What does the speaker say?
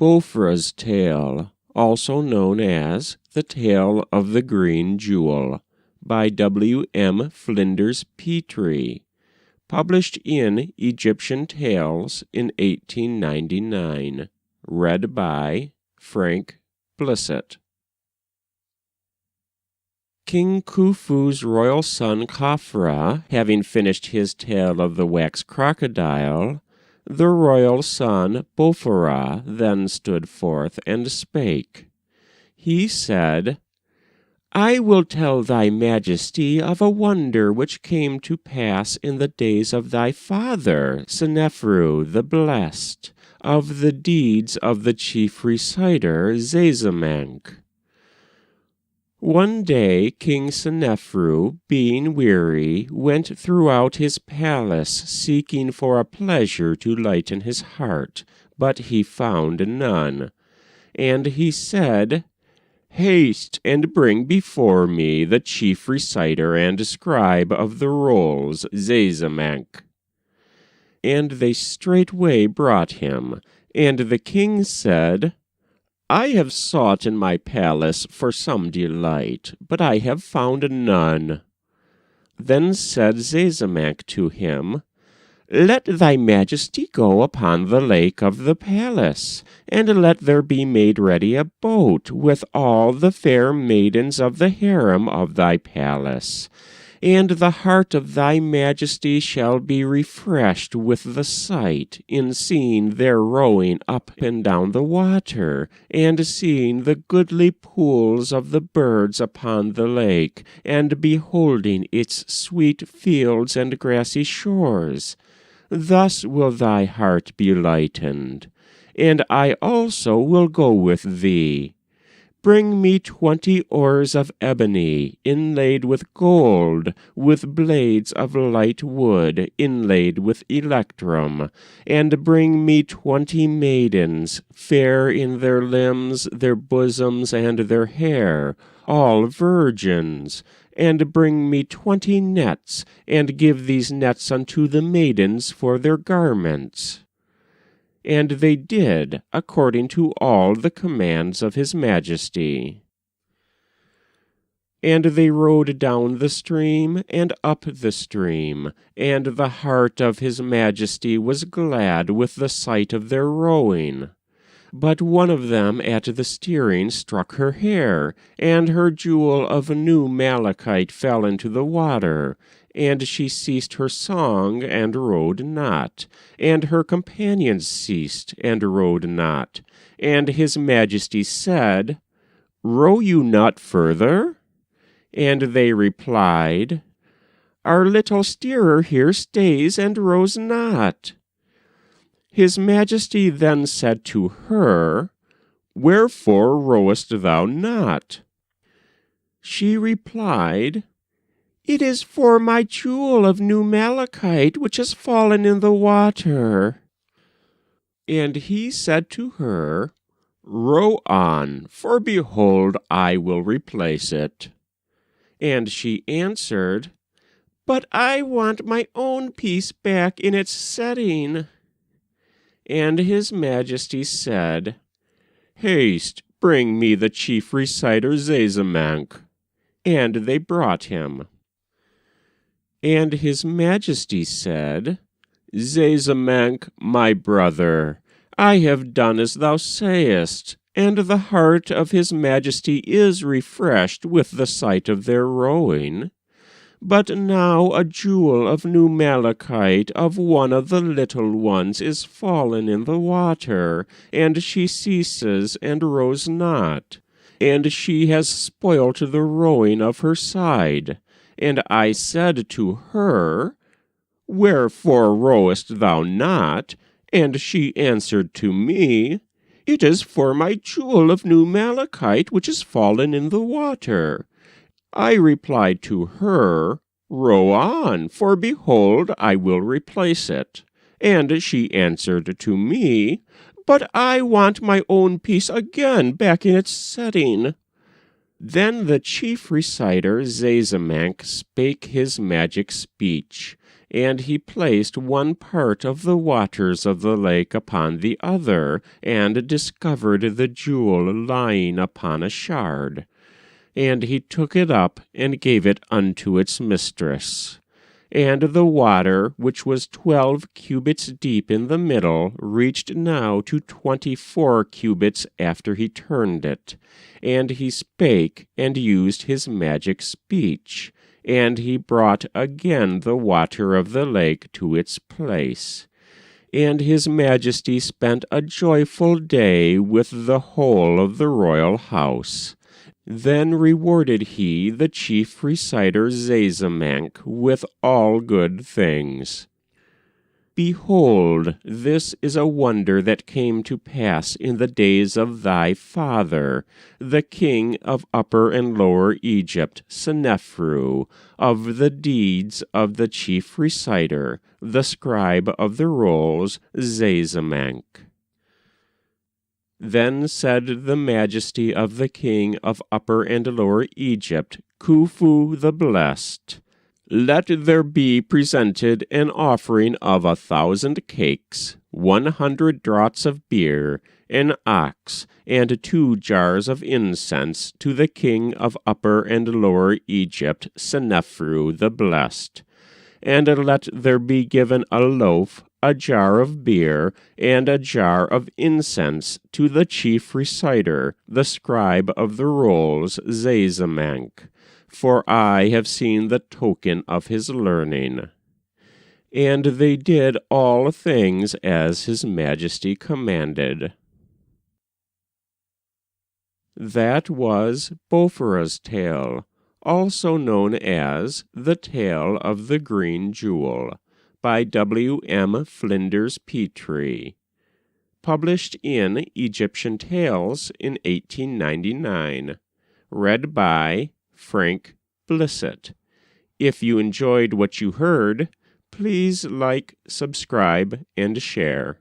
Baufra's Tale, also known as The Tale of the Green Jewel, by W. M. Flinders Petrie, published in Egyptian Tales in 1899, read by Frank Blissett. King Khufu's royal son Khafra, having finished his tale of the wax crocodile, the royal son Baufra then stood forth and spake. He said, I will tell thy majesty of a wonder which came to pass in the days of thy father, Sneferu the Blessed, of the deeds of the chief reciter Zazamankh. One day King Sneferu, being weary, went throughout his palace, seeking for a pleasure to lighten his heart, but he found none. And he said, Haste, and bring before me the chief reciter and scribe of the rolls, Zazamankh. And they straightway brought him, and the king said, I have sought in my palace for some delight, but I have found none. Then said Zazamankh to him, Let thy majesty go upon the lake of the palace, and let there be made ready a boat with all the fair maidens of the harem of thy palace. And the heart of thy majesty shall be refreshed with the sight, in seeing their rowing up and down the water, and seeing the goodly pools of the birds upon the lake, and beholding its sweet fields and grassy shores. Thus will thy heart be lightened, and I also will go with thee. Bring me 20 oars of ebony, inlaid with gold, with blades of light wood, inlaid with electrum, and bring me 20 maidens, fair in their limbs, their bosoms, and their hair, all virgins. And bring me 20 nets, and give these nets unto the maidens for their garments. And they did according to all the commands of his majesty. And they rowed down the stream and up the stream, and the heart of his majesty was glad with the sight of their rowing. But one of them at the steering struck her hair, and her jewel of new malachite fell into the water, and she ceased her song and rowed not, and her companions ceased and rowed not. And his majesty said, Row you not further? And they replied, Our little steerer here stays and rows not. His majesty then said to her, Wherefore rowest thou not? She replied, It is for my jewel of new malachite which has fallen in the water. And he said to her, Row on, for behold, I will replace it. And she answered, But I want my own piece back in its setting. And his majesty said, Haste, bring me the chief reciter Zazamankh. And they brought him. And his majesty said, Zazamankh, my brother, I have done as thou sayest, and the heart of his majesty is refreshed with the sight of their rowing. But now a jewel of new malachite of one of the little ones is fallen in the water, and she ceases and rows not. And she has spoilt the rowing of her side. And I said to her, Wherefore rowest thou not? And she answered to me, It is for my jewel of new malachite which is fallen in the water. I replied to her, Row on, for behold, I will replace it. And she answered to me, But I want my own piece again back in its setting. Then the chief reciter Zazamankh spake his magic speech, And he placed one part of the waters of the lake upon the other, and discovered the jewel lying upon a shard. And he took it up, and gave it unto its mistress. And the water, which was 12 cubits deep in the middle, reached now to 24 cubits after he turned it. And he spake, and used his magic speech. And he brought again the water of the lake to its place. And his majesty spent a joyful day with the whole of the royal house. Then rewarded he the chief reciter Zazamankh with all good things. Behold, this is a wonder that came to pass in the days of thy father, the king of Upper and Lower Egypt, Sneferu, of the deeds of the chief reciter, the scribe of the rolls, Zazamankh. Then said the majesty of the king of Upper and Lower Egypt, Khufu the Blessed, Let there be presented an offering of 1,000 cakes, 100 draughts of beer, an ox, and 2 jars of incense to the king of Upper and Lower Egypt, Sneferu the Blessed. And let there be given a loaf, a jar of beer, and a jar of incense to the chief reciter, the scribe of the rolls, Zazamankh, for I have seen the token of his learning. And they did all things as his majesty commanded. That was Baufra's tale, also known as The Tale of the Green Jewel, by W.M. Flinders Petrie, published in Egyptian Tales in 1899, read by Frank Blissett. If you enjoyed what you heard, please like, subscribe, and share.